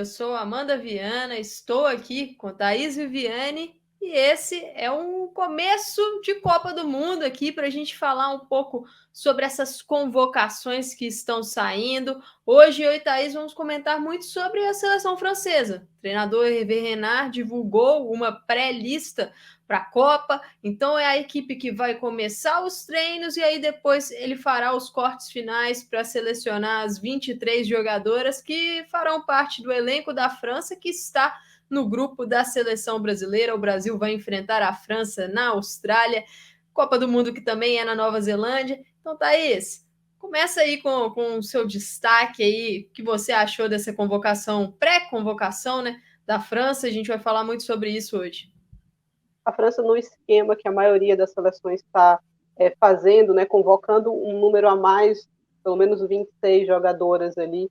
eu sou Amanda Viana, estou aqui com Thaís Viviane e esse é um começo de Copa do Mundo aqui para a gente falar um pouco sobre essas convocações que estão saindo. Hoje eu e Thaís vamos comentar muito sobre a seleção francesa. O treinador Hervé Renard divulgou uma pré-lista para a Copa, então é a equipe que vai começar os treinos e aí depois ele fará os cortes finais para selecionar as 23 jogadoras que farão parte do elenco da França, que está no grupo da seleção brasileira. O Brasil vai enfrentar a França na Austrália, Copa do Mundo que também é na Nova Zelândia. Então, Thaís, começa aí com o seu destaque aí, o que você achou dessa convocação, pré-convocação, né, da França. A gente vai falar muito sobre isso hoje. A França, no esquema que a maioria das seleções está fazendo, né, convocando um número a mais, pelo menos 26 jogadoras ali,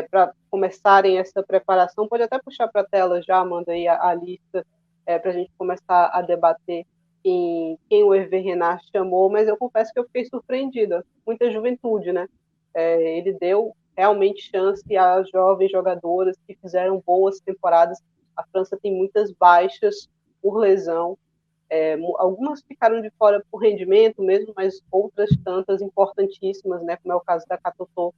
para começarem essa preparação. Pode até puxar para a tela já, Amanda, aí a lista, para a gente começar a debater quem o Hervé Renard chamou, mas eu confesso que eu fiquei surpreendida. Muita juventude, né? Ele deu realmente chance a jovens jogadoras que fizeram boas temporadas. A França tem muitas baixas por lesão. Algumas ficaram de fora por rendimento mesmo, mas outras tantas importantíssimas, né, como é o caso da Catotô,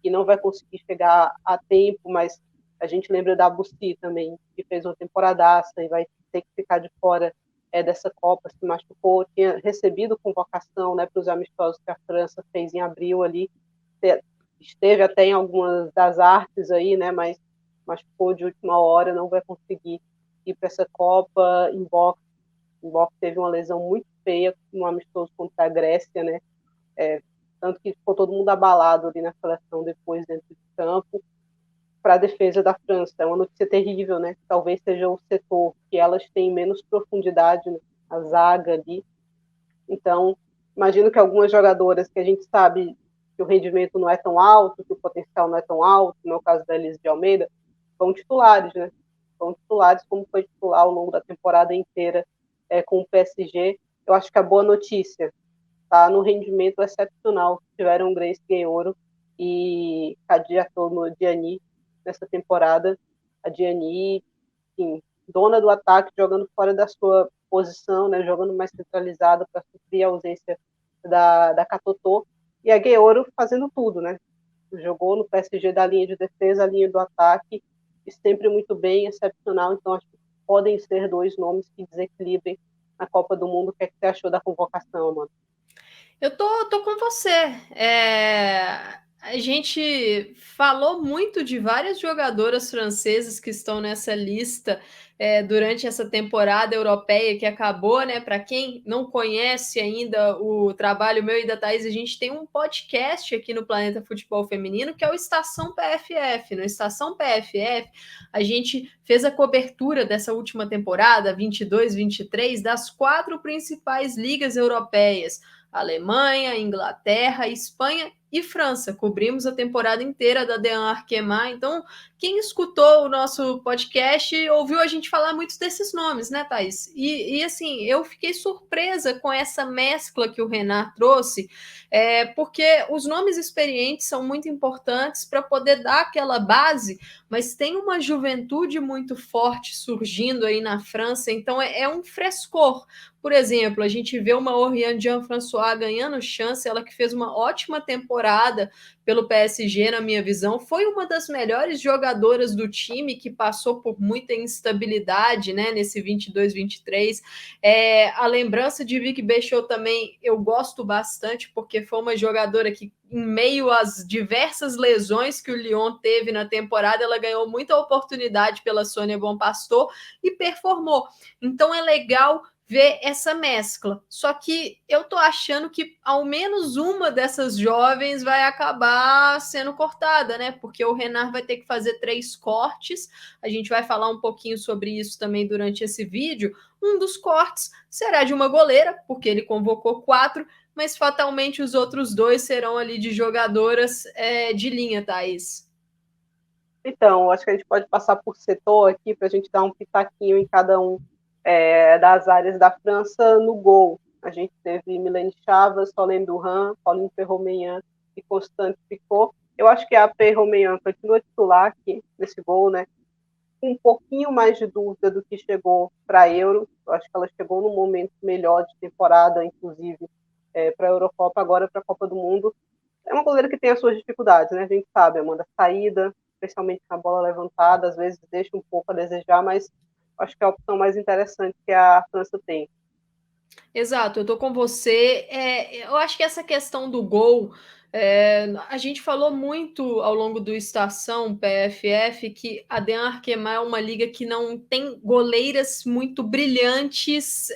que não vai conseguir chegar a tempo, mas a gente lembra da Bussy também, que fez uma temporadaça e vai ter que ficar de fora dessa Copa, se machucou, tinha recebido convocação, né, para os amistosos que a França fez em abril ali, esteve até em algumas das artes aí, né, mas machucou de última hora, não vai conseguir ir para essa Copa. Em boxe teve uma lesão muito feia no amistoso contra a Grécia, né? Tanto que ficou todo mundo abalado ali na seleção depois dentro de campo. Para a defesa da França, é uma notícia terrível, né? Talvez seja o setor que elas têm menos profundidade, né? A zaga ali. Então, imagino que algumas jogadoras que a gente sabe que o rendimento não é tão alto, que o potencial não é tão alto, no é caso da Elise de Almeida, vão titulares, né? Vão titulares, como foi titular ao longo da temporada inteira com o PSG. Eu acho que a boa notícia está no rendimento excepcional que tiveram Grace Gueiro e a Diatono Diani nessa temporada. A Diani, enfim, dona do ataque, jogando fora da sua posição, né, jogando mais centralizada para suprir a ausência da Catotô, e a Gueiro fazendo tudo, né? Jogou no PSG da linha de defesa, a linha do ataque, e sempre muito bem, excepcional. Então acho que podem ser dois nomes que desequilibrem na Copa do Mundo. O que é que você achou da convocação, mano? Eu tô com você. A gente falou muito de várias jogadoras francesas que estão nessa lista durante essa temporada europeia que acabou, né? Para quem não conhece ainda o trabalho meu e da Thaís, a gente tem um podcast aqui no Planeta Futebol Feminino que é o Estação PFF. No Estação PFF, a gente fez a cobertura dessa última temporada, 22-23, das 4 principais ligas europeias. Alemanha, Inglaterra, Espanha e França. Cobrimos a temporada inteira da Dean Arquemar. Então, quem escutou o nosso podcast ouviu a gente falar muitos desses nomes, né, Thaís? E assim, eu fiquei surpresa com essa mescla que o Renard trouxe, porque os nomes experientes são muito importantes para poder dar aquela base, mas tem uma juventude muito forte surgindo aí na França, então é um frescor. Por exemplo, a gente vê uma Oriane Jean-François ganhando chance, ela que fez uma ótima temporada pelo PSG, na minha visão, foi uma das melhores jogadoras do time, que passou por muita instabilidade, né, nesse 22-23. A lembrança de Vicky Bechot também eu gosto bastante, porque foi uma jogadora que, em meio às diversas lesões que o Lyon teve na temporada, ela ganhou muita oportunidade pela Sônia Bonpastor e performou. Então é legal ver essa mescla. Só que eu tô achando que ao menos uma dessas jovens vai acabar sendo cortada, né? Porque o Renard vai ter que fazer 3 cortes. A gente vai falar um pouquinho sobre isso também durante esse vídeo. Um dos cortes será de uma goleira, porque ele convocou 4, mas fatalmente os outros 2 serão ali de jogadoras de linha, Thaís. Então, acho que a gente pode passar por setor aqui para a gente dar um pitaquinho em cada um das áreas da França no gol. A gente teve Milene Chavas, Solène Duran, Pauline Perromeyan e Constante Picot. Eu acho que a Perromeyan continua titular aqui nesse gol, né? com um pouquinho mais de dúvida do que chegou para a Euro. Eu acho que ela chegou num momento melhor de temporada, inclusive, para a Eurocopa, agora para a Copa do Mundo. É uma goleira que tem as suas dificuldades, né? A gente sabe, Amanda, saída, especialmente na bola levantada, às vezes deixa um pouco a desejar, mas acho que é a opção mais interessante que a França tem. Exato, eu tô com você. Eu acho que essa questão do gol, a gente falou muito ao longo do Estação PFF que a Demarquemar é uma liga que não tem goleiras muito brilhantes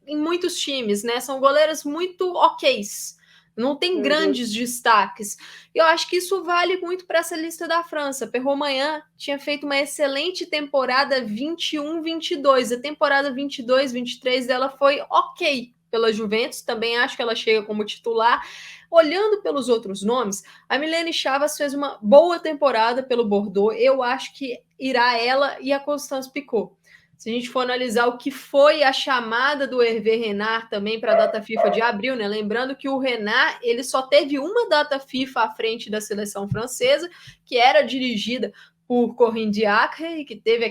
em muitos times, né? São goleiras muito oks. Não tem grandes destaques. Eu acho que isso vale muito para essa lista da França. Perromanhã tinha feito uma excelente temporada 21-22. A temporada 22-23 dela foi ok pela Juventus. Também acho que ela chega como titular. Olhando pelos outros nomes, a Milene Chavas fez uma boa temporada pelo Bordeaux. Eu acho que irá ela e a Constance Picot. Se a gente for analisar o que foi a chamada do Hervé Renard também para a data FIFA de abril, né? Lembrando que o Renard ele só teve uma data FIFA à frente da seleção francesa, que era dirigida por Corinne Diacre, que teve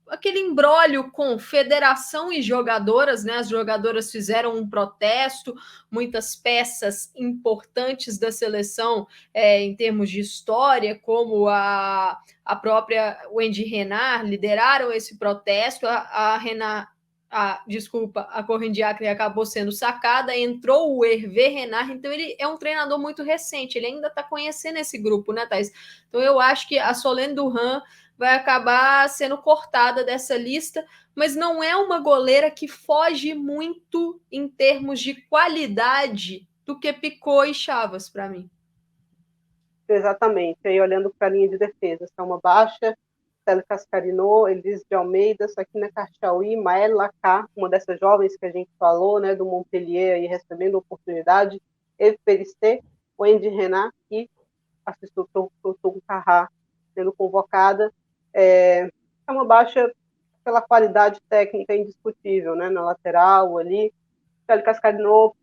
aquele imbróglio com federação e jogadoras, né? As jogadoras fizeram um protesto, muitas peças importantes da seleção em termos de história, como a própria Wendy Renard, lideraram esse protesto. A Corinne Diacre acabou sendo sacada, entrou o Hervé Renard, então ele é um treinador muito recente, ele ainda está conhecendo esse grupo, né, Thaís? Então eu acho que a Solène Duran vai acabar sendo cortada dessa lista, mas não é uma goleira que foge muito em termos de qualidade do que Picot e Chavas, para mim. Exatamente. Aí, olhando para a linha de defesa, é uma baixa, Célia Cascarino, Elise de Almeida, Sakina Karchaoui, Maëlle Lacá, uma dessas jovens que a gente falou, né, do Montpellier, aí recebendo oportunidade, Eve Perissé, Wendy Renard e assistiu o Carrá sendo convocada. É uma baixa pela qualidade técnica indiscutível, né, na lateral ali. Célia Cascarino,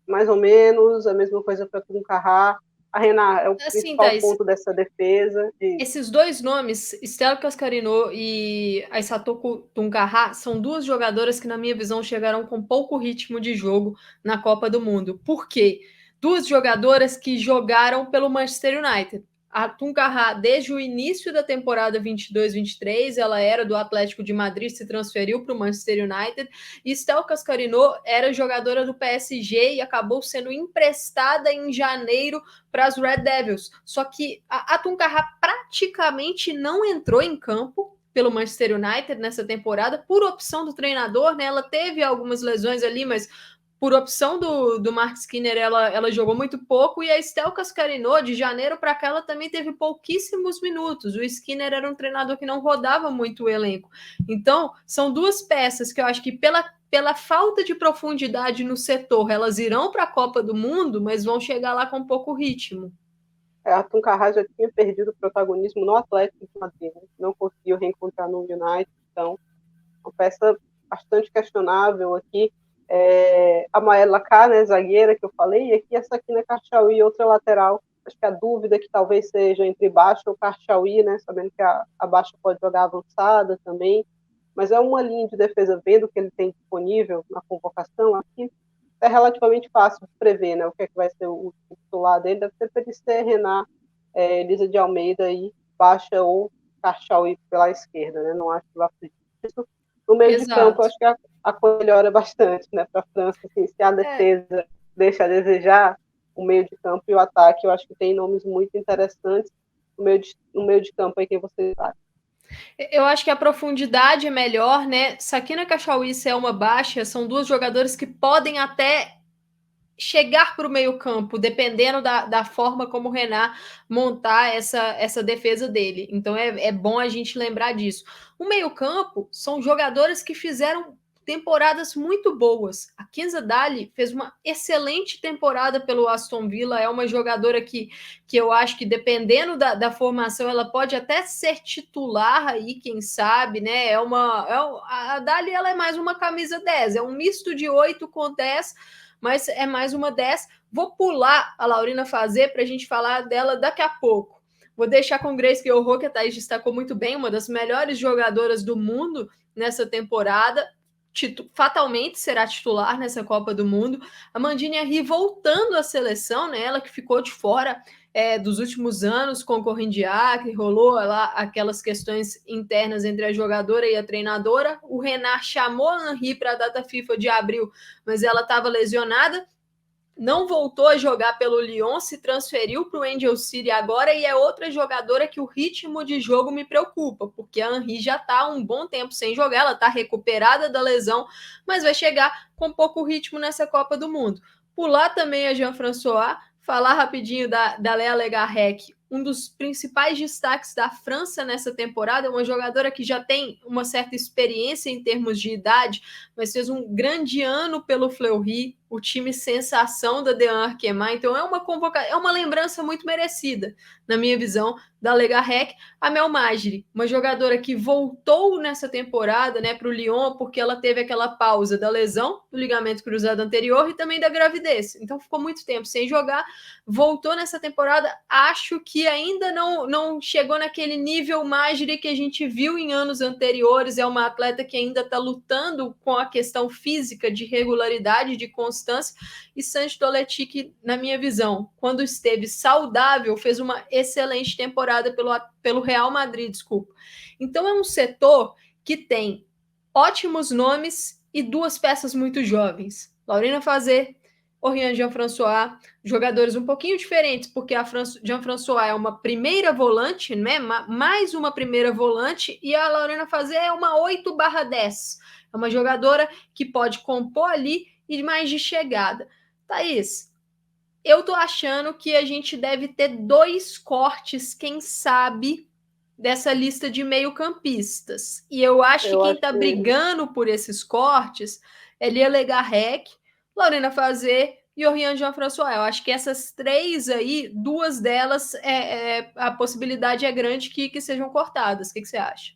mais ou menos, a mesma coisa para o Carrá. A Renard é o principal Thaís, ponto dessa defesa. Esses dois nomes, Stella Cascarino e Aissatou Tuncarrá, são duas jogadoras que, na minha visão, chegaram com pouco ritmo de jogo na Copa do Mundo. Por quê? Duas jogadoras que jogaram pelo Manchester United. A Tuncarrá, desde o início da temporada 22-23, ela era do Atlético de Madrid, se transferiu para o Manchester United. E Stella Cascarino era jogadora do PSG e acabou sendo emprestada em janeiro para as Red Devils. Só que a Tuncarrá praticamente não entrou em campo pelo Manchester United nessa temporada, por opção do treinador, né? Ela teve algumas lesões ali, mas por opção do Mark Skinner, ela jogou muito pouco, e a Stella Cascarino, de janeiro para cá, ela também teve pouquíssimos minutos. O Skinner era um treinador que não rodava muito o elenco. Então, são duas peças que eu acho que pela falta de profundidade no setor, elas irão para a Copa do Mundo, mas vão chegar lá com pouco ritmo. A Tuncarrá já tinha perdido o protagonismo no Atlético de Madrid, né? Não conseguiu reencontrar no United, então uma peça bastante questionável aqui. A Maëlle Lacá, né, zagueira que eu falei, e aqui essa aqui na Karchaoui, outra lateral. Acho que a dúvida que talvez seja entre Baixa ou Karchaoui, né, sabendo que a Baixa pode jogar avançada também, mas é uma linha de defesa, vendo que ele tem disponível na convocação aqui, é relativamente fácil de prever, né, o que é que vai ser o titular dele. Deve ser Perissé, Renard, Elisa de Almeida e Baixa ou Karchaoui pela esquerda, né, não acho que vai ser isso. No meio Exato. de campo, acho que a melhora bastante, né, para a França. Assim, se a defesa deixa a desejar, o meio de campo e o ataque, eu acho que tem nomes muito interessantes. No meio de campo aí, quem você sabe? Eu acho que a profundidade é melhor, né? Sakina Karchaoui é uma baixa, são duas jogadoras que podem até chegar para o meio campo, dependendo da forma como o Renard montar essa defesa dele. Então é bom a gente lembrar disso. O meio campo são jogadoras que fizeram temporadas muito boas. A Kenza Dali fez uma excelente temporada pelo Aston Villa, é uma jogadora que eu acho que, dependendo da formação, ela pode até ser titular aí, quem sabe, né? A Dali ela é mais uma camisa 10, é um misto de 8 com 10, mas é mais uma 10. Vou pular a Laurina Fazer para a gente falar dela daqui a pouco. Vou deixar com Grace Guilherme, que a Thaís destacou muito bem, uma das melhores jogadoras do mundo nessa temporada. Fatalmente será titular nessa Copa do Mundo. A Amandine Henry voltando à seleção, né? Ela que ficou de fora dos últimos anos com o Corinthians, rolou lá aquelas questões internas entre a jogadora e a treinadora. O Renard chamou a Henry para a data FIFA de abril, mas ela estava lesionada, não voltou a jogar pelo Lyon, se transferiu para o Angel City agora e é outra jogadora que o ritmo de jogo me preocupa, porque a Henry já está há um bom tempo sem jogar, ela está recuperada da lesão, mas vai chegar com pouco ritmo nessa Copa do Mundo. Pular também a Jean-François, falar rapidinho da Léa Legarrec, um dos principais destaques da França nessa temporada, uma jogadora que já tem uma certa experiência em termos de idade, mas fez um grande ano pelo Fleury, o time sensação da Dean Arquemar, então é uma lembrança muito merecida, na minha visão, da Legarrec. A Mel Magri, uma jogadora que voltou nessa temporada, né, para o Lyon, porque ela teve aquela pausa da lesão do ligamento cruzado anterior e também da gravidez, então ficou muito tempo sem jogar, voltou nessa temporada, acho que ainda não chegou naquele nível Magri que a gente viu em anos anteriores, é uma atleta que ainda está lutando com a questão física de regularidade, de constância, e Sancho Toletic, na minha visão, quando esteve saudável, fez uma excelente temporada pelo Real Madrid, desculpa. Então é um setor que tem ótimos nomes e duas peças muito jovens. Laurina Fazet, Oriane Jean-François, jogadores um pouquinho diferentes, porque a Jean-François é uma primeira volante, né? Mais uma primeira volante, e a Laurina Fazet é uma 8/10. É uma jogadora que pode compor ali e mais de chegada. Thaís, eu tô achando que a gente deve ter 2 cortes, quem sabe, dessa lista de meio-campistas. E eu acho que quem está brigando por esses cortes é Lia Legarrec, Lorena Fazet e Oriane Jean-François. Eu acho que essas 3 aí, 2 delas, a possibilidade é grande que sejam cortadas. O que você acha?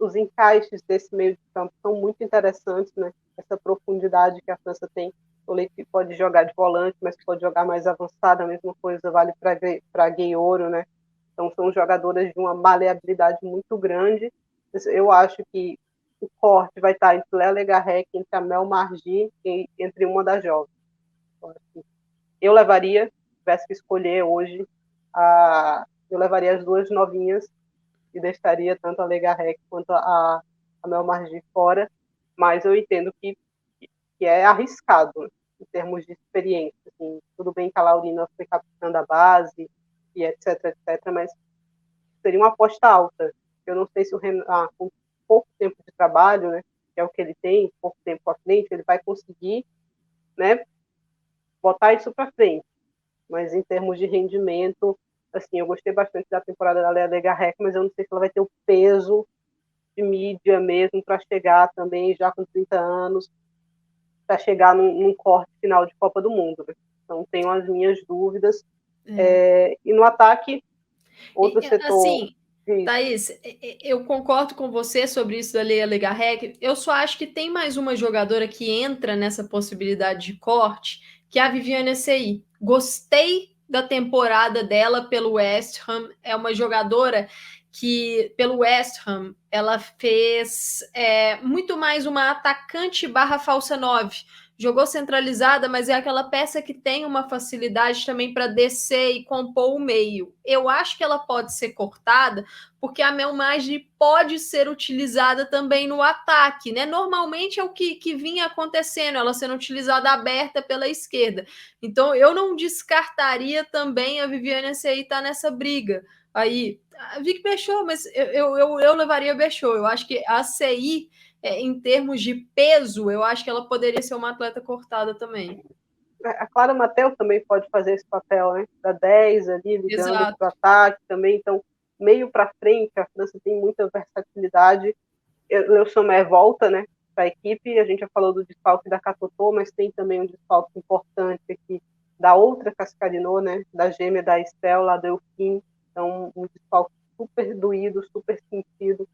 Os encaixes desse meio de campo são muito interessantes, né? Essa profundidade que a França tem. O Leite pode jogar de volante, mas pode jogar mais avançada, a mesma coisa vale para Gueiro, né? Então são jogadoras de uma maleabilidade muito grande. Eu acho que o corte vai estar entre Léa Legarrec, entre a Mel Margi e entre uma das jovens. Eu levaria, se tivesse que escolher hoje, eu levaria as 2 novinhas e deixaria tanto a Legarrec quanto a Mel Margi fora, mas eu entendo que é arriscado em termos de experiência. Assim, tudo bem que a Laurina foi capitã da base e etc, mas seria uma aposta alta. Eu não sei se o Renan, com pouco tempo de trabalho, né, que é o que ele tem, pouco tempo à frente, ele vai conseguir, né, botar isso para frente. Mas em termos de rendimento, assim, eu gostei bastante da temporada da Léa Legarrec, mas eu não sei se ela vai ter o peso de mídia mesmo para chegar também, já com 30 anos, para chegar num corte final de Copa do Mundo. Né? Então, tenho as minhas dúvidas. E no ataque, outro setor... Assim, Thaís, eu concordo com você sobre isso da Léa Legarrec. Eu só acho que tem mais uma jogadora que entra nessa possibilidade de corte, que é a Viviane Essay. Gostei da temporada dela pelo West Ham. É uma jogadora que, pelo West Ham, ela fez muito mais uma atacante / falsa 9. Jogou centralizada, mas é aquela peça que tem uma facilidade também para descer e compor o meio. Eu acho que ela pode ser cortada, porque a Mel Magri pode ser utilizada também no ataque, né? Normalmente é o que vinha acontecendo, ela sendo utilizada aberta pela esquerda. Então, eu não descartaria também a Viviane Essay estar nessa briga. Aí, a Vicky Bechot, mas eu levaria a Bechot. Eu acho que a CI em termos de peso, eu acho que ela poderia ser uma atleta cortada também. A Clara Mateus também pode fazer esse papel, né? Da 10 ali, ligando para o ataque também. Então, meio para frente, a França tem muita versatilidade. O Sommer volta, né, para a equipe. A gente já falou do desfalque da Catotô, mas tem também um desfalque importante aqui da outra Cascarinô, né? Da gêmea da Estel, lá do Elfim. Então, um desfalque super doído, super sentido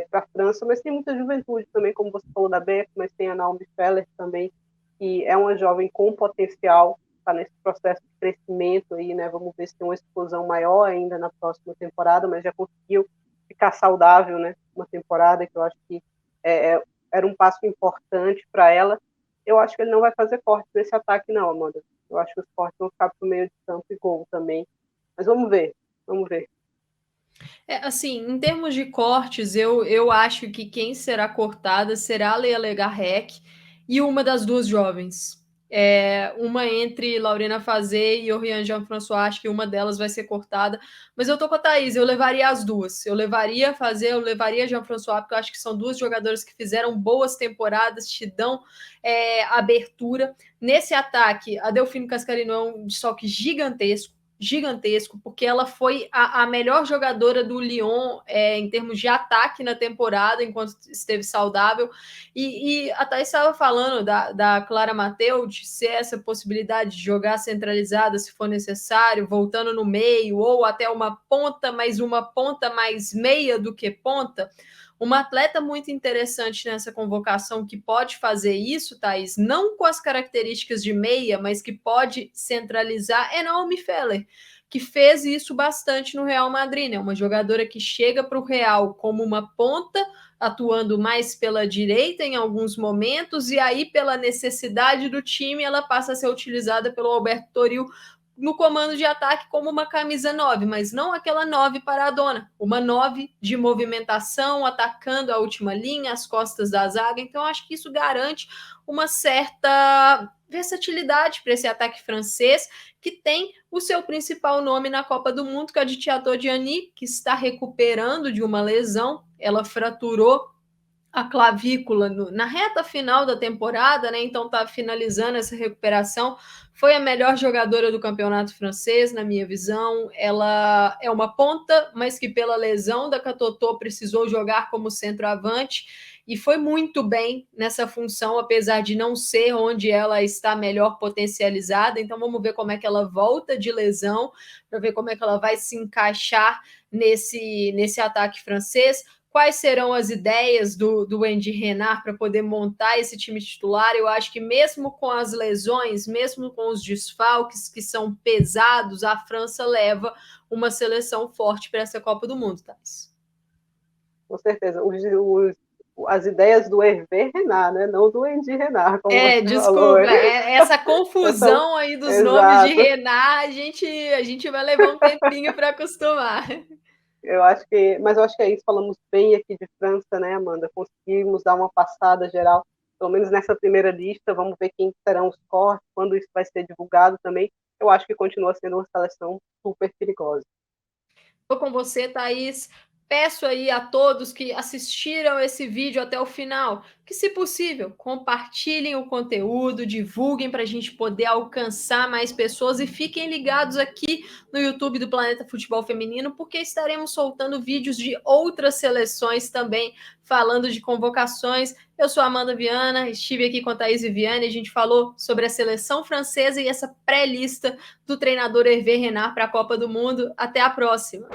para a França, mas tem muita juventude também, como você falou da Beck, mas tem a Naomi Feller também, que é uma jovem com potencial está nesse processo de crescimento aí, né? Vamos ver se tem uma explosão maior ainda na próxima temporada, mas já conseguiu ficar saudável, né? Uma temporada que eu acho que era um passo importante para ela. Eu acho que ele não vai fazer corte nesse ataque, não, Amanda. Eu acho que os cortes vão ficar para o meio de campo e gol também. Mas vamos ver, vamos ver. Assim, em termos de cortes, eu acho que quem será cortada será a Leia Legarrec e uma das duas jovens. Uma entre Laurina Fazet e Oriane Jean-François, acho que uma delas vai ser cortada, mas eu tô com a Thaís, eu levaria as duas. Eu levaria a Fazet, eu levaria a Jean-François, porque eu acho que são duas jogadoras que fizeram boas temporadas, te dão abertura. Nesse ataque, a Delfino Cascarino é um desfalque gigantesco, porque ela foi a melhor jogadora do Lyon em termos de ataque na temporada, enquanto esteve saudável. E a Thaís estava falando da Clara Mateu, de ser essa possibilidade de jogar centralizada se for necessário, voltando no meio, ou até uma ponta mais meia do que ponta. Uma atleta muito interessante nessa convocação que pode fazer isso, Thaís, não com as características de meia, mas que pode centralizar, é Naomi Feller, que fez isso bastante no Real Madrid, né? Uma jogadora que chega para o Real como uma ponta, atuando mais pela direita em alguns momentos, e aí, pela necessidade do time, ela passa a ser utilizada pelo Alberto Toril no comando de ataque como uma camisa 9, mas não aquela 9 paradona, uma 9 de movimentação, atacando a última linha, as costas da zaga. Então, acho que isso garante uma certa versatilidade para esse ataque francês, que tem o seu principal nome na Copa do Mundo, que é a de Chateau Diani, que está recuperando de uma lesão. Ela fraturou a clavícula na reta final da temporada, né? Então tá finalizando essa recuperação. Foi a melhor jogadora do campeonato francês, na minha visão. Ela é uma ponta, mas que pela lesão da Catotô precisou jogar como centroavante e foi muito bem nessa função, apesar de não ser onde ela está melhor potencializada. Então vamos ver como é que ela volta de lesão, para ver como é que ela vai se encaixar nesse ataque francês. Quais serão as ideias do Andy Renard para poder montar esse time titular? Eu acho que mesmo com as lesões, mesmo com os desfalques que são pesados, a França leva uma seleção forte para essa Copa do Mundo, Thais. Com certeza. As ideias do Hervé Renard, né? Não do Andy Renard, como você falou. Desculpa, essa confusão aí dos nomes de Renard, a gente vai levar um tempinho para acostumar. Mas eu acho que é isso, falamos bem aqui de França, né, Amanda? Conseguimos dar uma passada geral, pelo menos nessa primeira lista, vamos ver quem serão os cortes, quando isso vai ser divulgado também. Eu acho que continua sendo uma seleção super perigosa. Estou com você, Thaís. Peço aí a todos que assistiram esse vídeo até o final, que, se possível, compartilhem o conteúdo, divulguem para a gente poder alcançar mais pessoas e fiquem ligados aqui no YouTube do Planeta Futebol Feminino, porque estaremos soltando vídeos de outras seleções também, falando de convocações. Eu sou a Amanda Viana, estive aqui com a Thaís Viviane, a gente falou sobre a seleção francesa e essa pré-lista do treinador Hervé Renard para a Copa do Mundo. Até a próxima!